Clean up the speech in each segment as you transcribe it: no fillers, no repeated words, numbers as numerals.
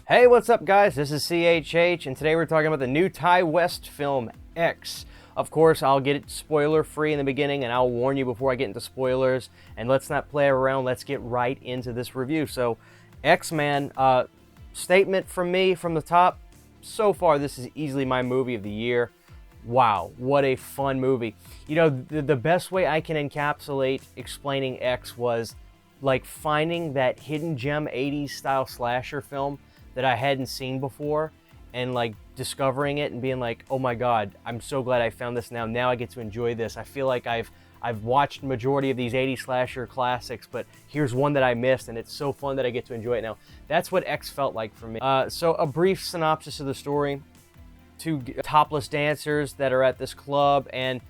Hey, what's up guys? This is CHH, and today we're talking about the new Ty West film, X. Of course, I'll get it spoiler-free in the beginning, and I'll warn you before I get into spoilers, and let's not play around, let's get right into this review. So, X, man, statement from me from the top, so far this is easily my movie of the year. Wow, what a fun movie. You know, the best way I can encapsulate explaining X was like finding that hidden gem 80s style slasher film that I hadn't seen before, and like discovering it and being like, oh my god, I'm so glad I found this now I get to enjoy this. I feel like I've watched the majority of these 80s slasher classics, but here's one that I missed, and it's so fun that I get to enjoy it now. That's what X felt like for me. So a brief synopsis of the story. Two topless dancers that are at this club, and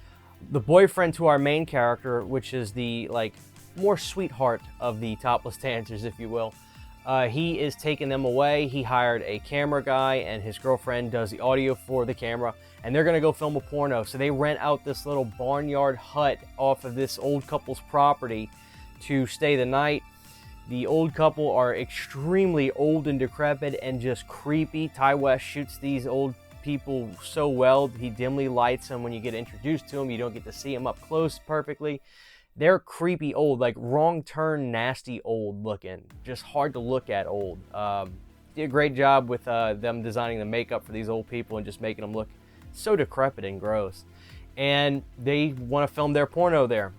the boyfriend to our main character, which is the like more sweetheart of the topless dancers, if you will. He is taking them away. He hired a camera guy, and his girlfriend does the audio for the camera, and they're gonna go film a porno. So they rent out this little barnyard hut off of this old couple's property to stay the night. The old couple are extremely old and decrepit and just creepy. Ty West shoots these old people so well. He dimly lights them when you get introduced to them. You don't get to see them up close perfectly. They're creepy old, like wrong turn, nasty old looking. Just hard to look at old. Did a great job with them designing the makeup for these old people and just making them look so decrepit and gross. And they want to film their porno there.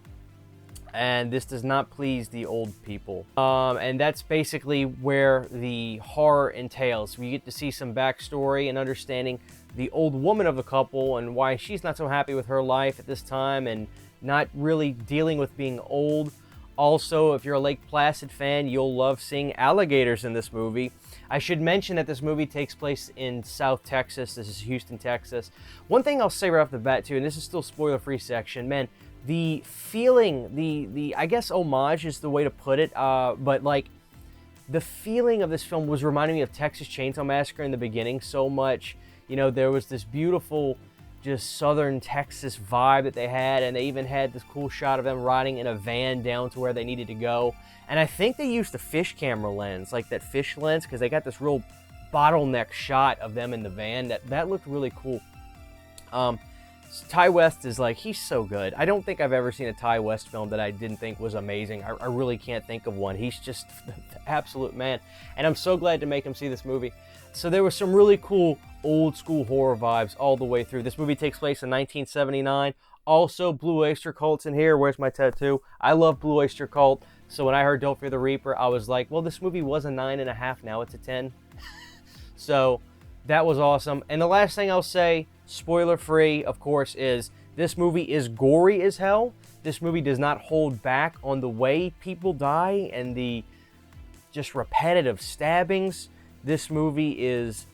And this does not please the old people. And that's basically where the horror entails. We get to see some backstory and understanding the old woman of the couple and why she's not so happy with her life at this time and not really dealing with being old. Also, if you're a Lake Placid fan, you'll love seeing alligators in this movie. I should mention that this movie takes place in South Texas. This is Houston, Texas. One thing I'll say right off the bat too, and this is still spoiler-free section, man, the feeling, the I guess homage is the way to put it, but like the feeling of this film was reminding me of Texas Chainsaw Massacre in the beginning so much. You know, there was this beautiful just southern Texas vibe that they had, and they even had this cool shot of them riding in a van down to where they needed to go. And I think they used the fish camera lens, like that fish lens, because they got this real bottleneck shot of them in the van. That looked really cool. Ty West is like, he's so good. I don't think I've ever seen a Ty West film that I didn't think was amazing. I really can't think of one. He's just the absolute man. And I'm so glad to make him see this movie. So there was some really cool old school horror vibes all the way through. This movie takes place in 1979. Also, Blue Oyster Cult's in here. Where's my tattoo? I love Blue Oyster Cult. So when I heard Don't Fear the Reaper, I was like, well, this movie was a 9.5. Now it's a 10. So that was awesome. And the last thing I'll say, spoiler-free, of course, is this movie is gory as hell. This movie does not hold back on the way people die and the just repetitive stabbings. This movie is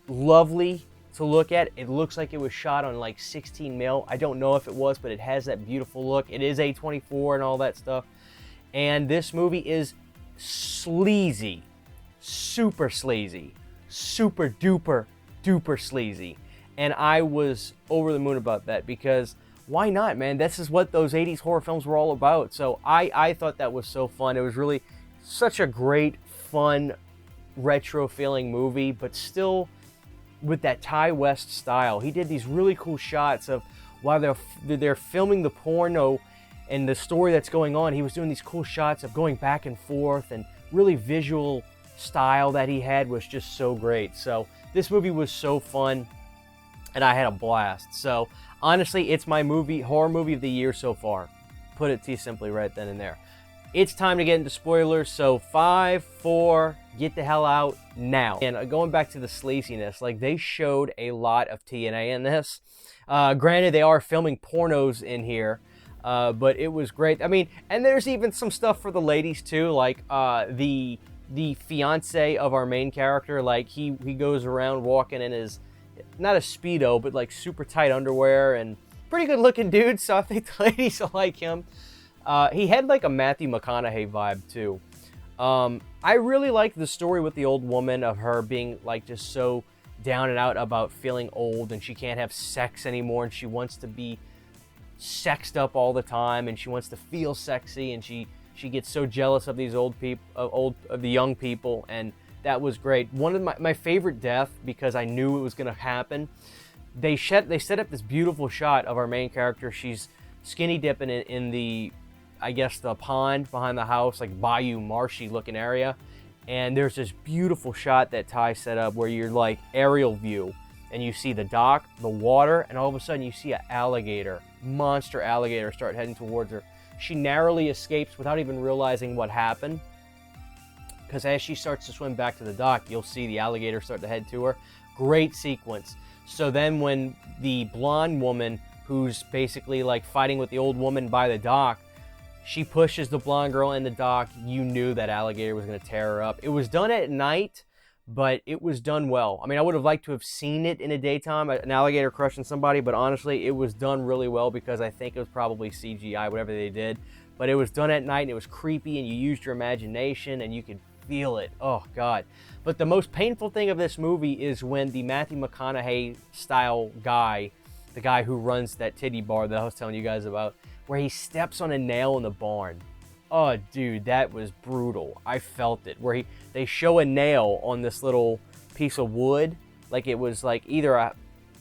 lovely to look at. It looks like it was shot on like 16 mil. I don't know if it was, but it has that beautiful look. It is A24 and all that stuff. And this movie is sleazy, super sleazy, super duper sleazy. And I was over the moon about that because why not, man? This is what those 80s horror films were all about. So I thought that was so fun. It was really such a great, fun, retro feeling movie, but still with that Ty West style. He did these really cool shots of while they're filming the porno and the story that's going on. He was doing these cool shots of going back and forth, and really visual style that he had was just so great. So this movie was so fun, and I had a blast. So honestly, it's my horror movie of the year so far. Put it to you simply right then and there. It's time to get into spoilers, so 5, 4, get the hell out now. And going back to the sleaziness, like they showed a lot of TNA in this. Granted, they are filming pornos in here, but it was great. I mean, and there's even some stuff for the ladies too, like the fiance of our main character, like he goes around walking in his, not a Speedo, but like super tight underwear, and pretty good looking dude, so I think the ladies will like him. He had like a Matthew McConaughey vibe too. I really liked the story with the old woman of her being like just so down and out about feeling old, and she can't have sex anymore, and she wants to be sexed up all the time, and she wants to feel sexy, and she gets so jealous of these old people, of the young people, and That was great. One of my favorite death, because I knew it was going to happen. They set up this beautiful shot of our main character. She's skinny dipping in the, I guess, the pond behind the house, like bayou, marshy looking area. And there's this beautiful shot that Ty set up where you're like aerial view, and you see the dock, the water, and all of a sudden you see an alligator, monster alligator, start heading towards her. She narrowly escapes without even realizing what happened, because as she starts to swim back to the dock, you'll see the alligator start to head to her. Great sequence. So then when the blonde woman, who's basically like fighting with the old woman by the dock, she pushes the blonde girl in the dock, you knew that alligator was going to tear her up. It was done at night, but it was done well. I mean, I would have liked to have seen it in the daytime, an alligator crushing somebody, but honestly, it was done really well because I think it was probably CGI, whatever they did. But it was done at night, and it was creepy, and you used your imagination, and you could feel it. Oh, God. But the most painful thing of this movie is when the Matthew McConaughey style guy, the guy who runs that titty bar that I was telling you guys about, where he steps on a nail in the barn. Oh, dude, that was brutal. I felt it. Where they show a nail on this little piece of wood, like it was like it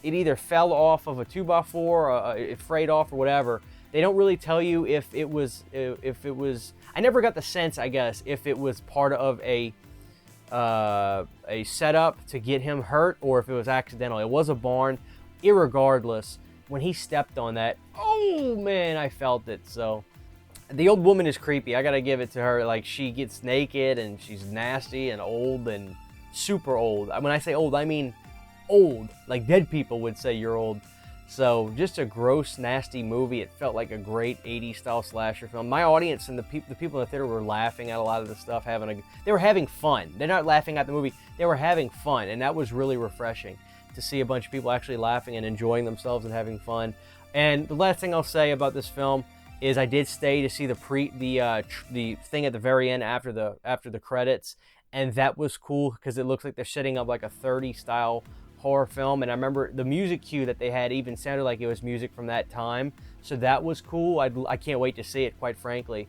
either fell off of a 2x4, or it frayed off, or whatever. They don't really tell you if it was. I never got the sense, I guess, if it was part of a setup to get him hurt, or if it was accidental. It was a barn. Irregardless, when he stepped on that, oh man, I felt it. So the old woman is creepy. I gotta give it to her. Like, she gets naked and she's nasty and old and super old. When I say old, I mean old. Like dead people would say you're old. So just a gross, nasty movie. It felt like a great 80s style slasher film. My audience and the people in the theater were laughing at a lot of the stuff, they were having fun. They're not laughing at the movie, they were having fun, and that was really refreshing to see a bunch of people actually laughing and enjoying themselves and having fun. And the last thing I'll say about this film is I did stay to see the thing at the very end after the credits, and that was cool because it looks like they're setting up like a 30 style horror film. And I remember the music cue that they had even sounded like it was music from that time, so that was cool. I can't wait to see it, quite frankly.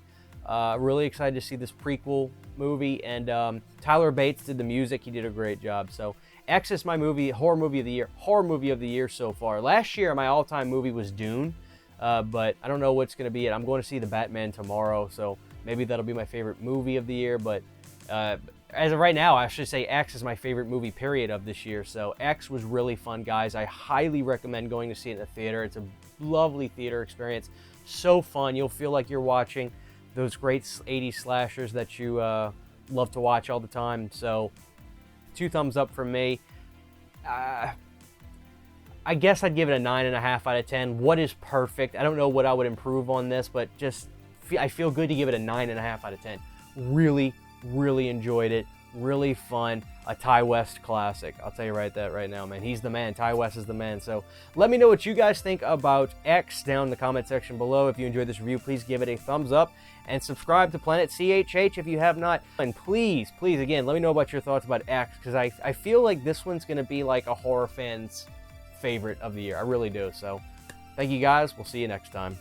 Really excited to see this prequel movie, and Tyler Bates did the music. He did a great job. So X is my horror movie of the year so far. Last year my all-time movie was Dune, but I don't know what's going to be it. I'm going to see the Batman tomorrow, so maybe that'll be my favorite movie of the year. But as of right now, I should say X is my favorite movie period of this year. So X was really fun, guys. I highly recommend going to see it in the theater. It's a lovely theater experience. So fun. You'll feel like you're watching those great 80s slashers that you love to watch all the time. So 2 thumbs up from me. I guess I'd give it a 9.5 out of 10. What is perfect? I don't know what I would improve on this, but I feel good to give it a 9.5 out of 10. Really, really enjoyed it. Really fun. A Ty West classic. I'll tell you right now, man. He's the man. Ty West is the man. So let me know what you guys think about X down in the comment section below. If you enjoyed this review, please give it a thumbs up and subscribe to Planet CHH if you have not. And please, again, let me know about your thoughts about X, because I feel like this one's going to be like a horror fan's favorite of the year. I really do. So thank you guys. We'll see you next time.